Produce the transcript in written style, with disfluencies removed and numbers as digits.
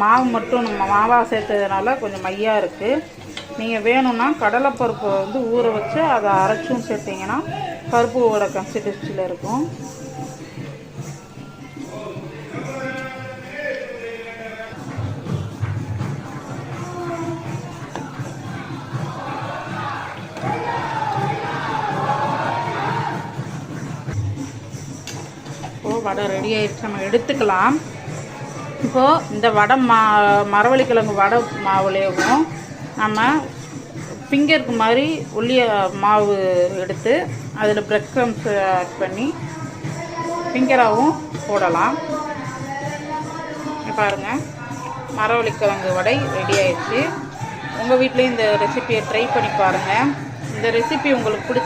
மாவு மட்டும் நம்ம மாவாக சேர்த்ததுனால கொஞ்சம் மையாக இருக்குது. நீங்கள் வேணும்னா கடலைப்பருப்பை வந்து ஊற வச்சு அதை அரைச்சும் சேர்த்திங்கன்னா பருப்போட கன்சிஸ்டன்சியில் இருக்கும். இப்போது வடை ரெடி ஆகிடுச்சு, நம்ம எடுத்துக்கலாம். இப்போது இந்த வடை மரவள்ளிக்கிழங்கு வடை மாவுலேயும் நம்ம ஃபிங்கருக்கு மாதிரி ஒல்லிய மாவு எடுத்து அதில் பிரெட் க்ரம்ஸ் ஆட் பண்ணி ஃபிங்கராகவும் போடலாம். பாருங்கள், மரவள்ளிக்கிழங்கு வடை ரெடி ஆயிடுச்சு. உங்கள் வீட்லேயும் இந்த ரெசிபியை ட்ரை பண்ணி பாருங்கள். இந்த ரெசிபி உங்களுக்கு பிடிச்சி